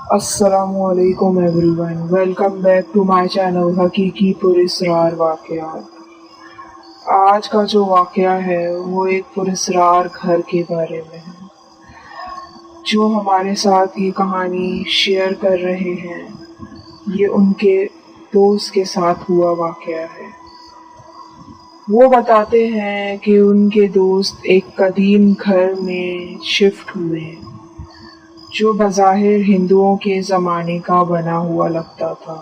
السلام علیکم everyone, welcome back to my channel حقیقی پراسرار واقعات۔ آج کا جو واقعہ ہے وہ ایک پراسرار گھر کے بارے میں ہے۔ جو ہمارے ساتھ یہ کہانی شیئر کر رہے ہیں یہ ان کے دوست کے ساتھ ہوا واقعہ ہے۔ وہ بتاتے ہیں کہ ان کے دوست ایک قدیم گھر میں شفٹ ہوئے جو بظاہر ہندوؤں کے زمانے کا بنا ہوا لگتا تھا۔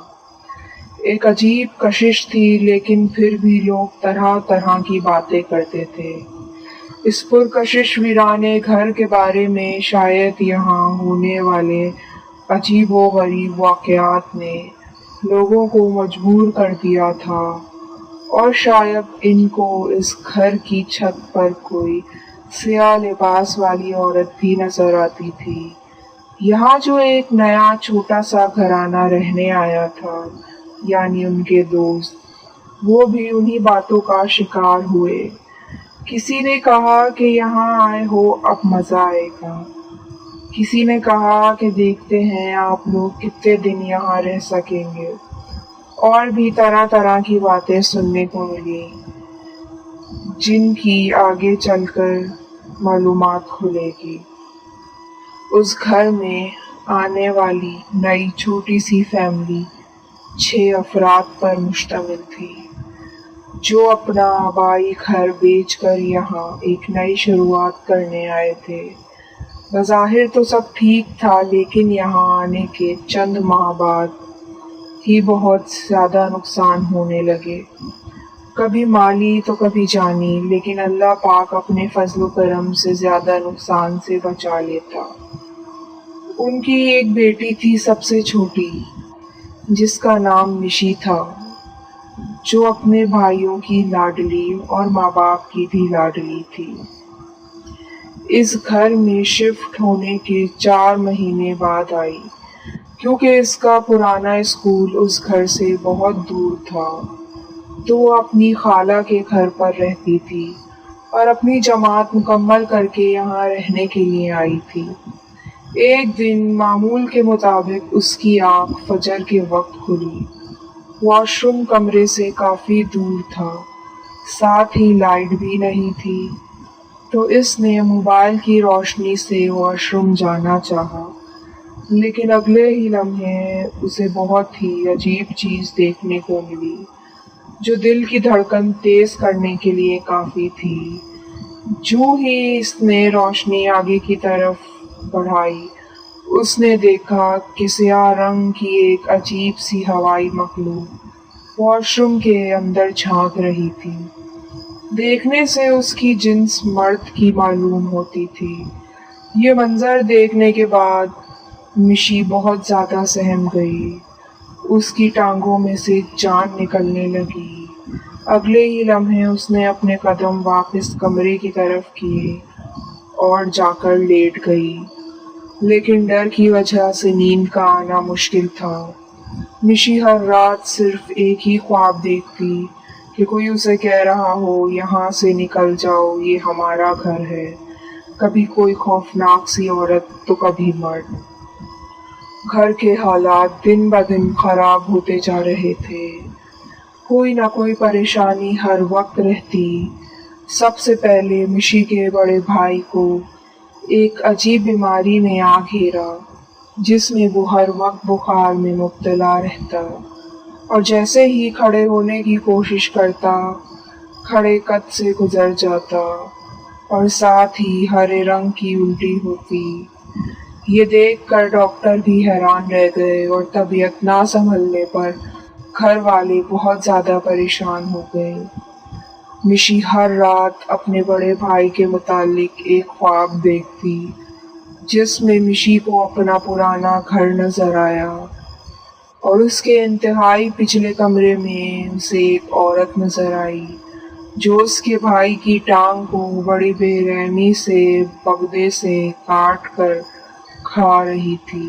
ایک عجیب کشش تھی لیکن پھر بھی لوگ طرح طرح کی باتیں کرتے تھے۔ اس پرکشش ویرانے گھر کے بارے میں شاید یہاں ہونے والے عجیب و غریب واقعات نے لوگوں کو مجبور کر دیا تھا، اور شاید ان کو اس گھر کی چھت پر کوئی سیاہ لباس والی عورت بھی نظر آتی تھی۔ یہاں جو ایک نیا چھوٹا سا گھرانہ رہنے آیا تھا، یعنی ان کے دوست، وہ بھی انہی باتوں کا شکار ہوئے۔ کسی نے کہا کہ یہاں آئے ہو اب مزہ آئے گا، کسی نے کہا کہ دیکھتے ہیں آپ لوگ کتنے دن یہاں رہ سکیں گے، اور بھی طرح طرح کی باتیں سننے کو ملی جن کی آگے چل کر معلومات کھلے گی۔ اس گھر میں آنے والی نئی چھوٹی سی فیملی 6 افراد پر مشتمل تھی، جو اپنا آبائی گھر بیچ کر یہاں ایک نئی شروعات کرنے آئے تھے۔ بظاہر تو سب ٹھیک تھا، لیکن یہاں آنے کے چند ماہ بعد ہی بہت زیادہ نقصان ہونے لگے، کبھی مالی تو کبھی جانی، لیکن اللہ پاک اپنے فضل و کرم سے زیادہ نقصان سے بچا لیتا۔ ان کی ایک بیٹی تھی سب سے چھوٹی، جس کا نام نشی تھا، جو اپنے بھائیوں کی لاڈلی اور ماں باپ کی بھی لاڈلی تھی۔ اس گھر میں شفٹ ہونے کے 4 مہینے بعد آئی، کیونکہ اس کا پرانا اسکول اس گھر سے بہت دور تھا، تو وہ اپنی خالہ کے گھر پر رہتی تھی اور اپنی جماعت مکمل کر کے یہاں رہنے کے لیے آئی تھی۔ ایک دن معمول کے مطابق اس کی آنکھ فجر کے وقت کھلی۔ واش روم کمرے سے کافی دور تھا، ساتھ ہی لائٹ بھی نہیں تھی، تو اس نے موبائل کی روشنی سے واش روم جانا چاہا، لیکن اگلے ہی لمحے اسے بہت ہی عجیب چیز دیکھنے کو ملی جو دل کی دھڑکن تیز کرنے کے لیے کافی تھی۔ جو ہی اس نے روشنی آگے کی طرف بڑھائی، اس نے دیکھا کہ سیاہ رنگ کی ایک عجیب سی ہوائی مخلوق واش روم کے اندر جھانک رہی تھی۔ دیکھنے سے اس کی جنس مرد کی معلوم ہوتی تھی۔ یہ منظر دیکھنے کے بعد مشی بہت زیادہ سہم گئی، اس کی ٹانگوں میں سے جان نکلنے لگی۔ اگلے ہی لمحے اس نے اپنے قدم واپس کمرے کی طرف کیے اور جا کر لیٹ گئی، لیکن ڈر کی وجہ سے نیند کا آنا مشکل تھا۔ نشی ہر رات صرف ایک ہی خواب دیکھتی کہ کوئی اسے کہہ رہا ہو یہاں سے نکل جاؤ، یہ ہمارا گھر ہے۔ کبھی کوئی خوفناک سی عورت تو کبھی مرد۔ گھر کے حالات دن بدن خراب ہوتے جا رہے تھے، کوئی نہ کوئی پریشانی ہر وقت رہتی۔ سب سے پہلے مشی کے بڑے بھائی کو ایک عجیب بیماری نے آ گھیرا، جس میں وہ ہر وقت بخار میں مبتلا رہتا، اور جیسے ہی کھڑے ہونے کی کوشش کرتا، کھڑے قد سے گزر جاتا، اور ساتھ ہی ہرے رنگ کی الٹی ہوتی۔ یہ دیکھ کر ڈاکٹر بھی حیران رہ گئے، اور طبیعت نہ سنبھلنے پر گھر والے بہت زیادہ پریشان ہو گئے۔ مشی ہر رات اپنے بڑے بھائی کے متعلق ایک خواب دیکھتی، جس میں مشی کو اپنا پرانا گھر نظر آیا، اور اس کے انتہائی پچھلے کمرے میں اسے ایک عورت نظر آئی جو اس کے بھائی کی ٹانگ کو بڑی بے رحمی سے بگدے سے کاٹ کر کھا رہی تھی،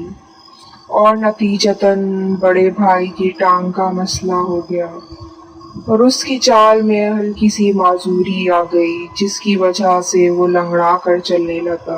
اور نتیجتاً بڑے بھائی کی ٹانگ کا مسئلہ ہو گیا، اور اس کی چال میں ہلکی سی معذوری آ گئی، جس کی وجہ سے وہ لنگڑا کر چلنے لگا۔